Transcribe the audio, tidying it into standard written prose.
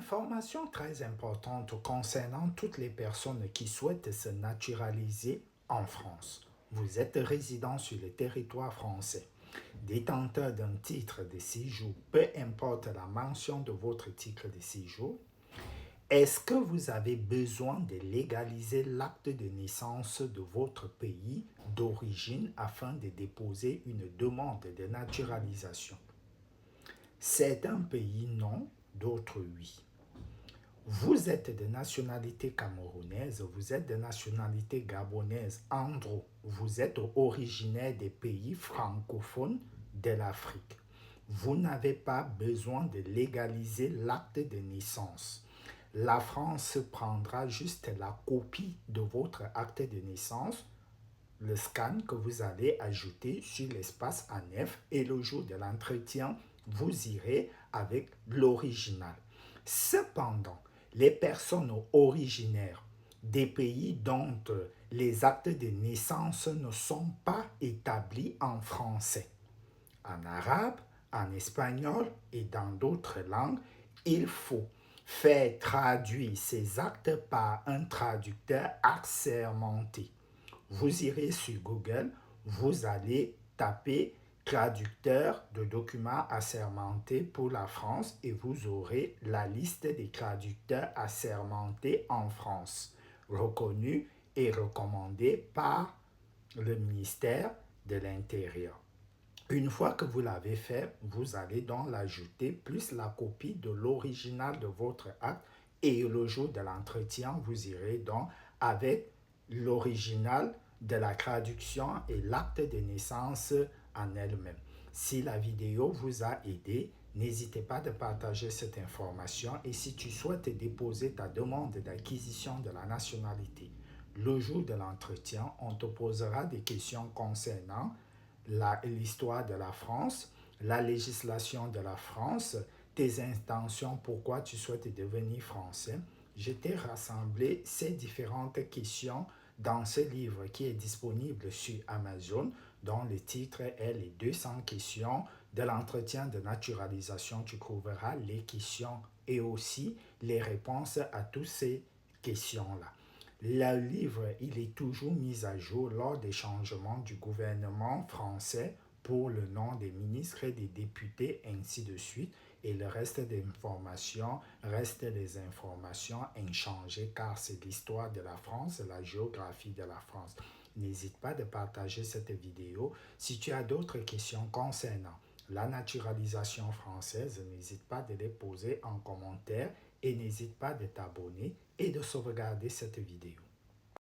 information très importante concernant toutes les personnes qui souhaitent se naturaliser en France. Vous êtes résident sur le territoire français, détenteur d'un titre de séjour, peu importe la mention de votre titre de séjour. Est-ce que vous avez besoin de légaliser l'acte de naissance de votre pays d'origine afin de déposer une demande de naturalisation? Certains pays non, d'autres oui. Vous êtes de nationalité camerounaise, vous êtes de nationalité gabonaise, andro, vous êtes originaire des pays francophones de l'Afrique. Vous n'avez pas besoin de légaliser l'acte de naissance. La France prendra juste la copie de votre acte de naissance, le scan que vous allez ajouter sur l'espace A9 et le jour de l'entretien, vous irez avec l'original. Cependant, les personnes originaires des pays dont les actes de naissance ne sont pas établis en français, en arabe, en espagnol et dans d'autres langues, il faut faire traduire ces actes par un traducteur assermenté. Vous irez sur Google, vous allez taper traducteur de documents assermentés pour la France et vous aurez la liste des traducteurs assermentés en France, reconnus et recommandés par le ministère de l'Intérieur. Une fois que vous l'avez fait, vous allez donc l'ajouter plus la copie de l'original de votre acte et le jour de l'entretien, vous irez donc avec l'original de la traduction et l'acte de naissance en elle-même. Si la vidéo vous a aidé, n'hésitez pas de partager cette information et si tu souhaites déposer ta demande d'acquisition de la nationalité, le jour de l'entretien, on te posera des questions concernant l'histoire de la France, la législation de la France, tes intentions, pourquoi tu souhaites devenir français. Je t'ai rassemblé ces différentes questions dans ce livre qui est disponible sur Amazon, dont le titre est Les 200 questions de l'entretien de naturalisation. Tu trouveras les questions et aussi les réponses à toutes ces questions-là. Le livre, il est toujours mis à jour lors des changements du gouvernement français pour le nom des ministres et des députés, ainsi de suite. Et le reste des informations restent les informations inchangées car c'est l'histoire de la France, la géographie de la France. N'hésite pas de partager cette vidéo. Si tu as d'autres questions concernant la naturalisation française, n'hésite pas de les poser en commentaire et n'hésite pas de t'abonner et de sauvegarder cette vidéo.